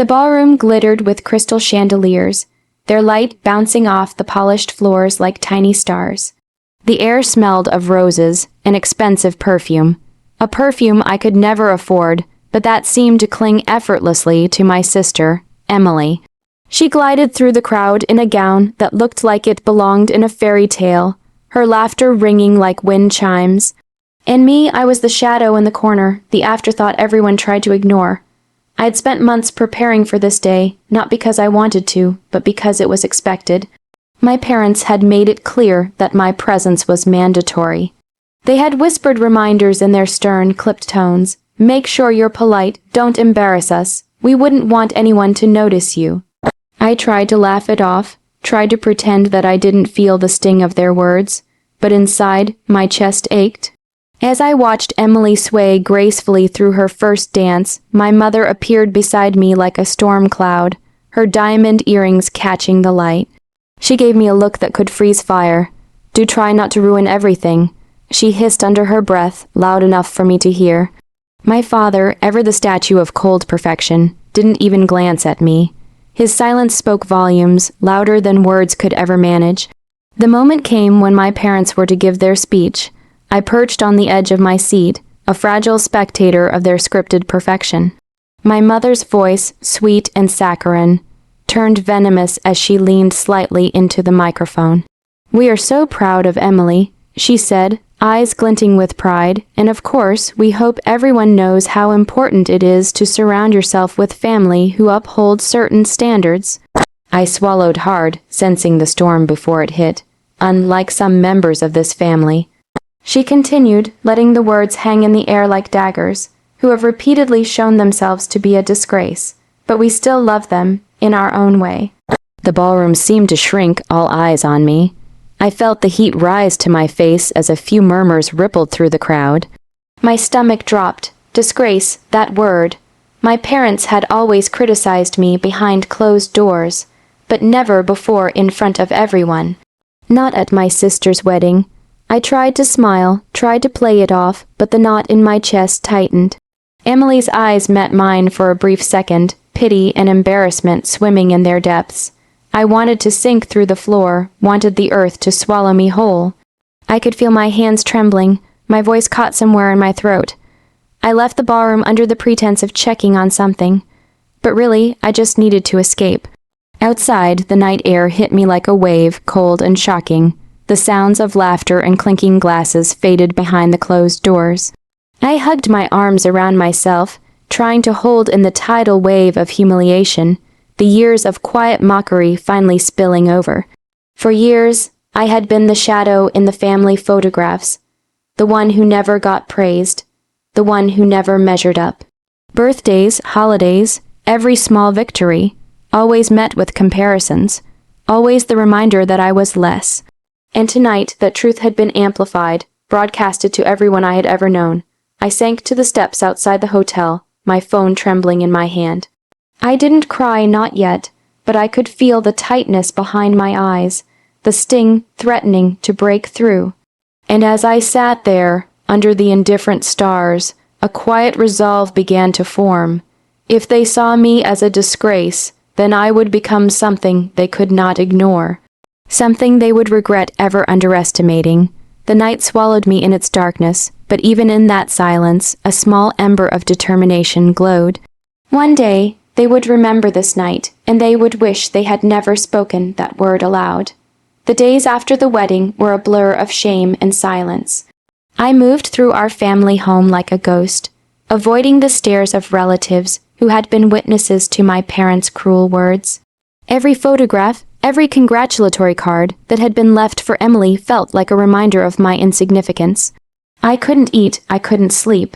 The ballroom glittered with crystal chandeliers, their light bouncing off the polished floors like tiny stars. The air smelled of roses, an expensive perfume. A perfume I could never afford, but that seemed to cling effortlessly to my sister, Emily. She glided through the crowd in a gown that looked like it belonged in a fairy tale, her laughter ringing like wind chimes. And me, I was the shadow in the corner, the afterthought everyone tried to ignore. I had spent months preparing for this day, not because I wanted to, but because it was expected. My parents had made it clear that my presence was mandatory. They had whispered reminders in their stern, clipped tones. Make sure you're polite, don't embarrass us. We wouldn't want anyone to notice you. I tried to laugh it off, tried to pretend that I didn't feel the sting of their words, but inside, my chest ached. As I watched Emily sway gracefully through her first dance, my mother appeared beside me like a storm cloud, her diamond earrings catching the light. She gave me a look that could freeze fire. Do try not to ruin everything, she hissed under her breath, loud enough for me to hear. My father, ever the statue of cold perfection, didn't even glance at me. His silence spoke volumes, louder than words could ever manage. The moment came when my parents were to give their speech. I perched on the edge of my seat, a fragile spectator of their scripted perfection. My mother's voice, sweet and saccharine, turned venomous as she leaned slightly into the microphone. "We are so proud of Emily," she said, eyes glinting with pride, "and of course, we hope everyone knows how important it is to surround yourself with family who uphold certain standards." I swallowed hard, sensing the storm before it hit, unlike some members of this family. She continued, letting the words hang in the air like daggers, "who have repeatedly shown themselves to be a disgrace, but we still love them, in our own way." The ballroom seemed to shrink, all eyes on me. I felt the heat rise to my face as a few murmurs rippled through the crowd. My stomach dropped. Disgrace, that word. My parents had always criticized me behind closed doors, but never before in front of everyone. Not at my sister's wedding. I tried to smile, tried to play it off, but the knot in my chest tightened. Emily's eyes met mine for a brief second, pity and embarrassment swimming in their depths. I wanted to sink through the floor, wanted the earth to swallow me whole. I could feel my hands trembling, my voice caught somewhere in my throat. I left the ballroom under the pretense of checking on something. But really, I just needed to escape. Outside, the night air hit me like a wave, cold and shocking. The sounds of laughter and clinking glasses faded behind the closed doors. I hugged my arms around myself, trying to hold in the tidal wave of humiliation, the years of quiet mockery finally spilling over. For years, I had been the shadow in the family photographs, the one who never got praised, the one who never measured up. Birthdays, holidays, every small victory, always met with comparisons, always the reminder that I was less. And tonight, that truth had been amplified, broadcasted to everyone I had ever known. I sank to the steps outside the hotel, my phone trembling in my hand. I didn't cry, not yet, but I could feel the tightness behind my eyes, the sting threatening to break through. And as I sat there, under the indifferent stars, a quiet resolve began to form. If they saw me as a disgrace, then I would become something they could not ignore, something they would regret ever underestimating. The night swallowed me in its darkness, but even in that silence, a small ember of determination glowed. One day, they would remember this night, and they would wish they had never spoken that word aloud. The days after the wedding were a blur of shame and silence. I moved through our family home like a ghost, avoiding the stares of relatives who had been witnesses to my parents' cruel words. Every photograph, every congratulatory card that had been left for Emily felt like a reminder of my insignificance. I couldn't eat, I couldn't sleep.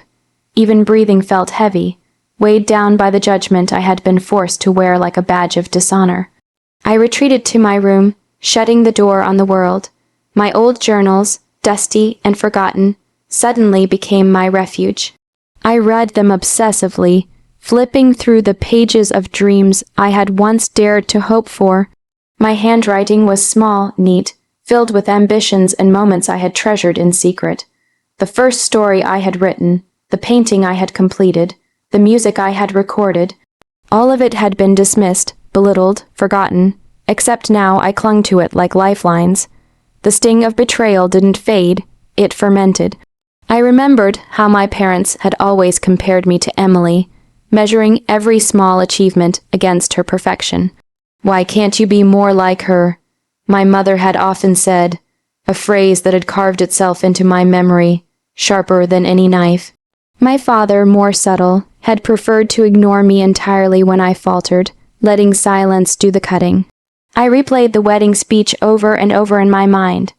Even breathing felt heavy, weighed down by the judgment I had been forced to wear like a badge of dishonor. I retreated to my room, shutting the door on the world. My old journals, dusty and forgotten, suddenly became my refuge. I read them obsessively, flipping through the pages of dreams I had once dared to hope for. My handwriting was small, neat, filled with ambitions and moments I had treasured in secret. The first story I had written, the painting I had completed, the music I had recorded, All of it had been dismissed, belittled, forgotten, except now I clung to it like lifelines. The sting of betrayal didn't fade, it fermented. I remembered how my parents had always compared me to Emily, measuring every small achievement against her perfection. "Why can't you be more like her?" my mother had often said, a phrase that had carved itself into my memory, sharper than any knife. My father, more subtle, had preferred to ignore me entirely when I faltered, letting silence do the cutting. I replayed the wedding speech over and over in my mind.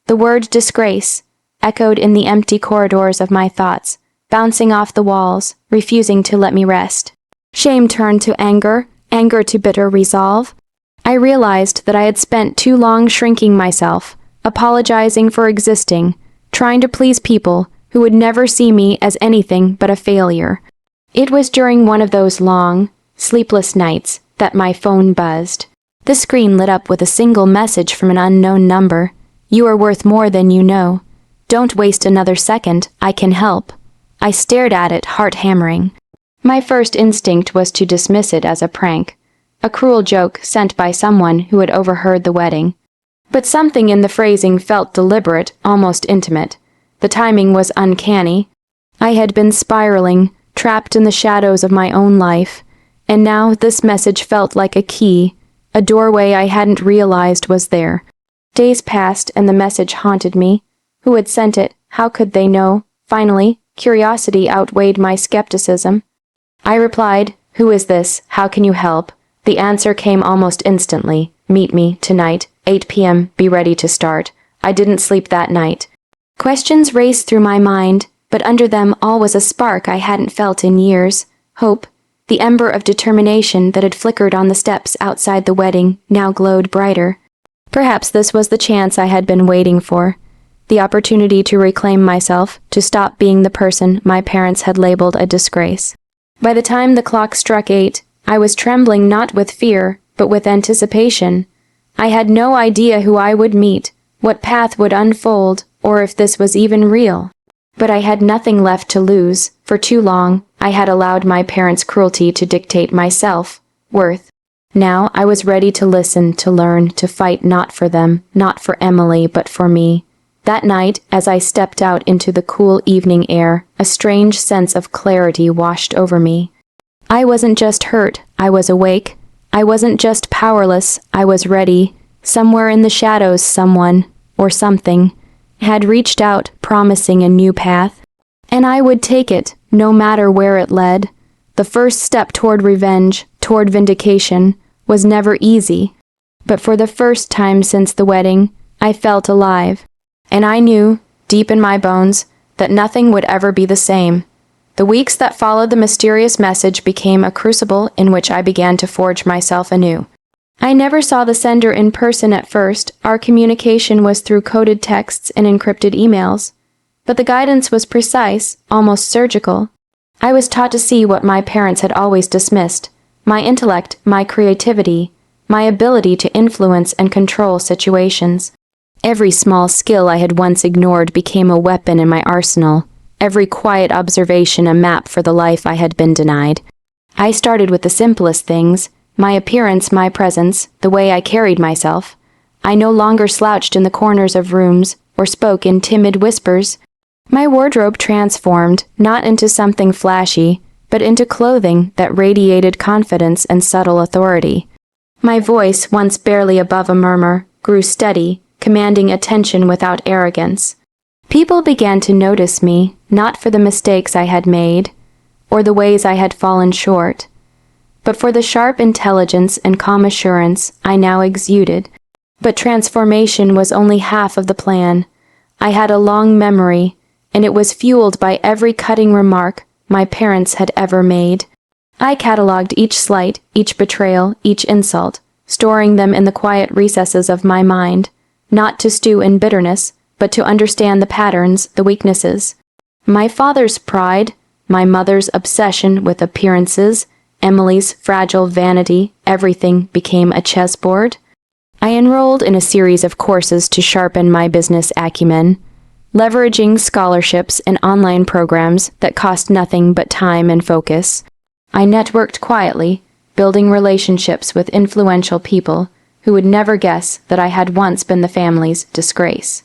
The word disgrace echoed in the empty corridors of my thoughts, bouncing off the walls, refusing to let me rest. Shame turned to anger, anger to bitter resolve. I realized that I had spent too long shrinking myself, apologizing for existing, trying to please people who would never see me as anything but a failure. It was during one of those long, sleepless nights that my phone buzzed. The screen lit up with a single message from an unknown number. "You are worth more than you know. Don't waste another second, I can help." I stared at it, heart hammering. My first instinct was to dismiss it as a prank, a cruel joke sent by someone who had overheard the wedding. But something in the phrasing felt deliberate, almost intimate. The timing was uncanny. I had been spiraling, trapped in the shadows of my own life, and now this message felt like a key, a doorway I hadn't realized was there. Days passed and the message haunted me. Who had sent it? How could they know? Finally, curiosity outweighed my skepticism. I replied, "Who is this? How can you help?" The answer came almost instantly. "Meet me, tonight, 8 p.m., be ready to start." I didn't sleep that night. Questions raced through my mind, but under them all was a spark I hadn't felt in years. Hope, the ember of determination that had flickered on the steps outside the wedding, now glowed brighter. Perhaps this was the chance I had been waiting for. The opportunity to reclaim myself, to stop being the person my parents had labeled a disgrace. By the time the clock struck 8, I was trembling not with fear, but with anticipation. I had no idea who I would meet, what path would unfold, or if this was even real. But I had nothing left to lose. For too long, I had allowed my parents' cruelty to dictate my self-worth. Now I was ready to listen, to learn, to fight not for them, not for Emily, but for me. That night, as I stepped out into the cool evening air, a strange sense of clarity washed over me. I wasn't just hurt, I was awake. I wasn't just powerless, I was ready. Somewhere in the shadows someone, or something, had reached out, promising a new path. And I would take it, no matter where it led. The first step toward revenge, toward vindication, was never easy. But for the first time since the wedding, I felt alive. And I knew, deep in my bones, that nothing would ever be the same. The weeks that followed the mysterious message became a crucible in which I began to forge myself anew. I never saw the sender in person at first. Our communication was through coded texts and encrypted emails. But the guidance was precise, almost surgical. I was taught to see what my parents had always dismissed: my intellect, my creativity, my ability to influence and control situations. Every small skill I had once ignored became a weapon in my arsenal, every quiet observation a map for the life I had been denied. I started with the simplest things: my appearance, my presence, the way I carried myself. I no longer slouched in the corners of rooms or spoke in timid whispers. My wardrobe transformed, not into something flashy, but into clothing that radiated confidence and subtle authority. My voice, once barely above a murmur, grew steady, commanding attention without arrogance. People began to notice me, not for the mistakes I had made, or the ways I had fallen short, but for the sharp intelligence and calm assurance I now exuded. But transformation was only half of the plan. I had a long memory, and it was fueled by every cutting remark my parents had ever made. I catalogued each slight, each betrayal, each insult, storing them in the quiet recesses of my mind, not to stew in bitterness, but to understand the patterns, the weaknesses. My father's pride, my mother's obsession with appearances, Emily's fragile vanity, everything became a chessboard. I enrolled in a series of courses to sharpen my business acumen, leveraging scholarships and online programs that cost nothing but time and focus. I networked quietly, building relationships with influential people who would never guess that I had once been the family's disgrace.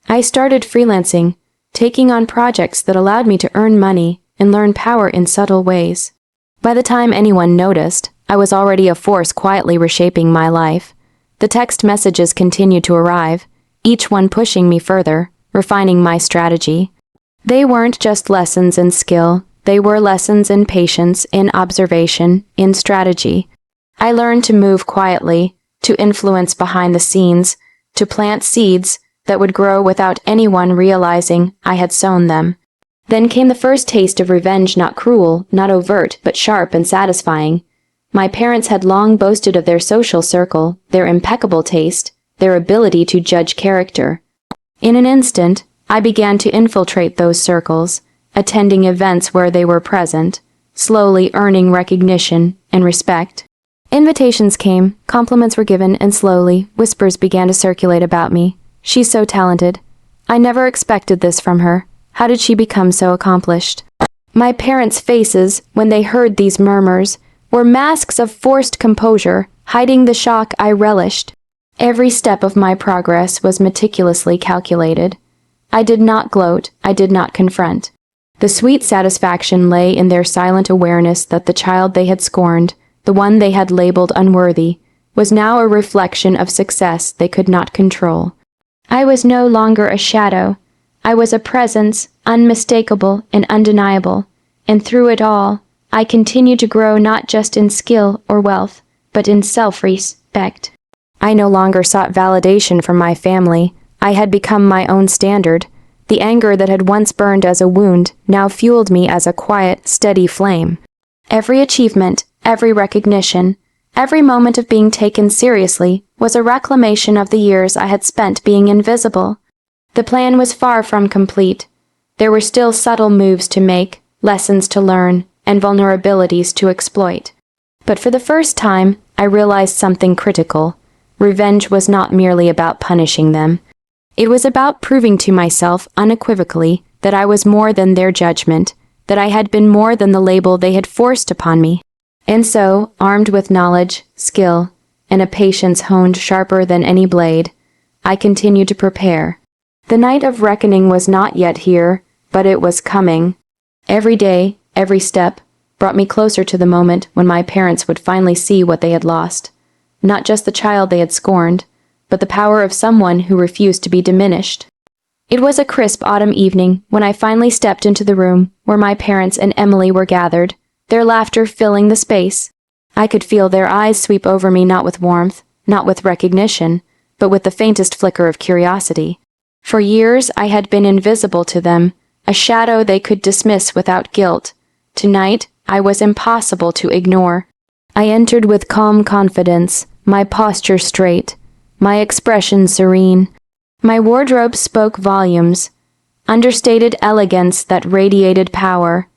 I started freelancing, taking on projects that allowed me to earn money and learn power in subtle ways. By the time anyone noticed, I was already a force quietly reshaping my life. The text messages continued to arrive, each one pushing me further, refining my strategy. They weren't just lessons in skill, they were lessons in patience, in observation, in strategy. I learned to move quietly, to influence behind the scenes, to plant seeds that would grow without anyone realizing I had sown them. Then came the first taste of revenge, not cruel, not overt, but sharp and satisfying. My parents had long boasted of their social circle, their impeccable taste, their ability to judge character. In an instant, I began to infiltrate those circles, attending events where they were present, slowly earning recognition and respect. Invitations came, compliments were given, and slowly, whispers began to circulate about me. She's so talented. I never expected this from her. How did she become so accomplished? My parents' faces, when they heard these murmurs, were masks of forced composure, hiding the shock I relished. Every step of my progress was meticulously calculated. I did not gloat, I did not confront. The sweet satisfaction lay in their silent awareness that the child they had scorned, the one they had labeled unworthy, was now a reflection of success they could not control. I was no longer a shadow. I was a presence, unmistakable and undeniable, and through it all, I continued to grow not just in skill or wealth, but in self-respect. I no longer sought validation from my family. I had become my own standard. The anger that had once burned as a wound now fueled me as a quiet, steady flame. Every achievement, every recognition, every moment of being taken seriously was a reclamation of the years I had spent being invisible. The plan was far from complete. There were still subtle moves to make, lessons to learn, and vulnerabilities to exploit. But for the first time, I realized something critical. Revenge was not merely about punishing them. It was about proving to myself unequivocally that I was more than their judgment, that I had been more than the label they had forced upon me. And so, armed with knowledge, skill, and a patience honed sharper than any blade, I continued to prepare. The night of reckoning was not yet here, but it was coming. Every day, every step, brought me closer to the moment when my parents would finally see what they had lost. Not just the child they had scorned, but the power of someone who refused to be diminished. It was a crisp autumn evening when I finally stepped into the room where my parents and Emily were gathered, their laughter filling the space. I could feel their eyes sweep over me, not with warmth, not with recognition, but with the faintest flicker of curiosity. For years I had been invisible to them, a shadow they could dismiss without guilt. Tonight, I was impossible to ignore. I entered with calm confidence, my posture straight, my expression serene. My wardrobe spoke volumes, understated elegance that radiated power.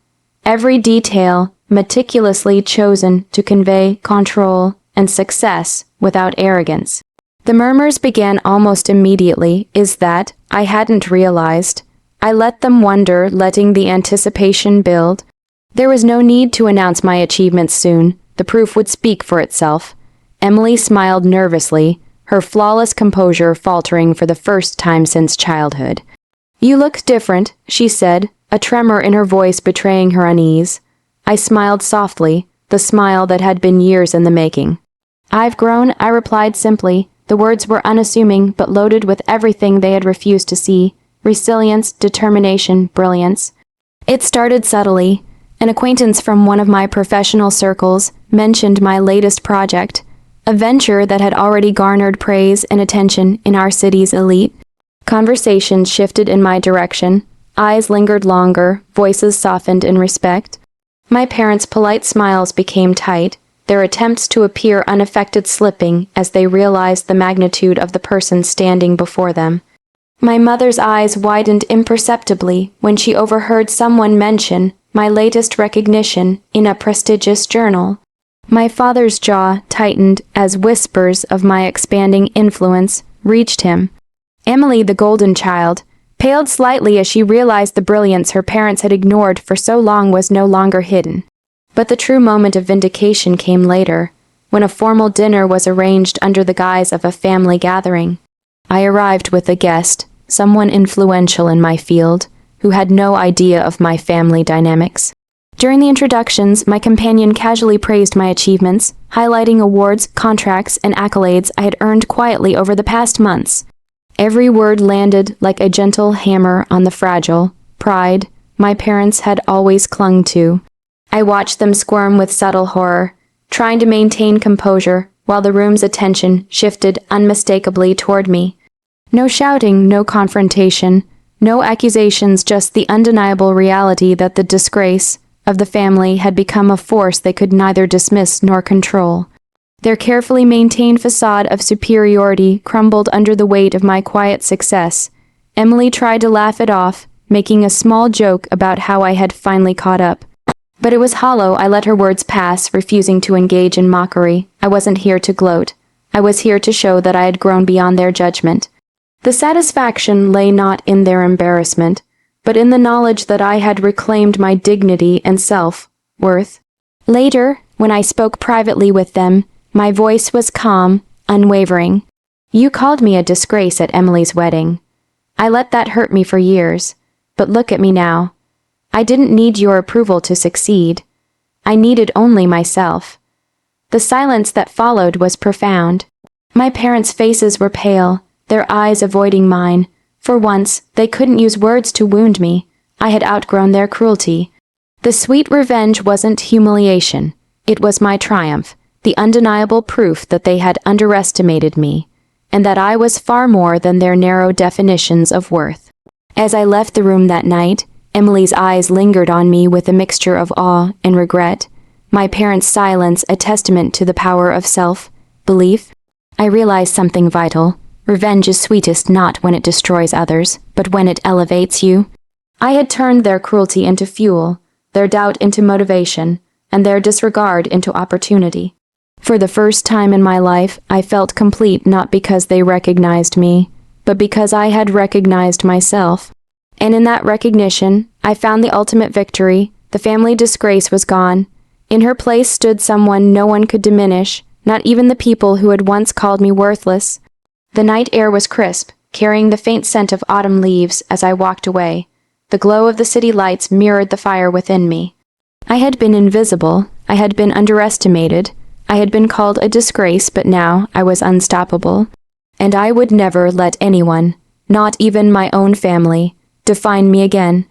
Every detail meticulously chosen to convey control and success without arrogance. The murmurs began almost immediately, is that I hadn't realized. I let them wonder, letting the anticipation build. There was no need to announce my achievements soon. The proof would speak for itself. Emily smiled nervously, her flawless composure faltering for the first time since childhood. "You look different," she said, a tremor in her voice betraying her unease. I smiled softly, the smile that had been years in the making. "I've grown," I replied simply. The words were unassuming but loaded with everything they had refused to see: resilience, determination, brilliance. It started subtly. An acquaintance from one of my professional circles mentioned my latest project, a venture that had already garnered praise and attention in our city's elite. Conversations shifted in my direction. Eyes lingered longer, voices softened in respect. My parents' polite smiles became tight, their attempts to appear unaffected slipping as they realized the magnitude of the person standing before them. My mother's eyes widened imperceptibly when she overheard someone mention my latest recognition in a prestigious journal. My father's jaw tightened as whispers of my expanding influence reached him. Emily, the golden child, paled slightly as she realized the brilliance her parents had ignored for so long was no longer hidden. But the true moment of vindication came later, when a formal dinner was arranged under the guise of a family gathering. I arrived with a guest, someone influential in my field, who had no idea of my family dynamics. During the introductions, my companion casually praised my achievements, highlighting awards, contracts, and accolades I had earned quietly over the past months. Every word landed like a gentle hammer on the fragile pride my parents had always clung to. I watched them squirm with subtle horror, trying to maintain composure while the room's attention shifted unmistakably toward me. No shouting, no confrontation, no accusations, just the undeniable reality that the disgrace of the family had become a force they could neither dismiss nor control. Their carefully maintained facade of superiority crumbled under the weight of my quiet success. Emily tried to laugh it off, making a small joke about how I had finally caught up. But it was hollow. I let her words pass, refusing to engage in mockery. I wasn't here to gloat. I was here to show that I had grown beyond their judgment. The satisfaction lay not in their embarrassment, but in the knowledge that I had reclaimed my dignity and self-worth. Later, when I spoke privately with them, my voice was calm, unwavering. You called me a disgrace at Emily's wedding. I let that hurt me for years, but look at me now. I didn't need your approval to succeed. I needed only myself. The silence that followed was profound. My parents' faces were pale, their eyes avoiding mine. For once, they couldn't use words to wound me. I had outgrown their cruelty. The sweet revenge wasn't humiliation. It was my triumph, the undeniable proof that they had underestimated me, and that I was far more than their narrow definitions of worth. As I left the room that night, Emily's eyes lingered on me with a mixture of awe and regret, my parents' silence a testament to the power of self-belief. I realized something vital. Revenge is sweetest not when it destroys others, but when it elevates you. I had turned their cruelty into fuel, their doubt into motivation, and their disregard into opportunity. For the first time in my life, I felt complete not because they recognized me, but because I had recognized myself. And in that recognition, I found the ultimate victory. The family disgrace was gone. In her place stood someone no one could diminish, not even the people who had once called me worthless. The night air was crisp, carrying the faint scent of autumn leaves as I walked away. The glow of the city lights mirrored the fire within me. I had been invisible. I had been underestimated. I had been called a disgrace, but now I was unstoppable. And I would never let anyone, not even my own family, define me again.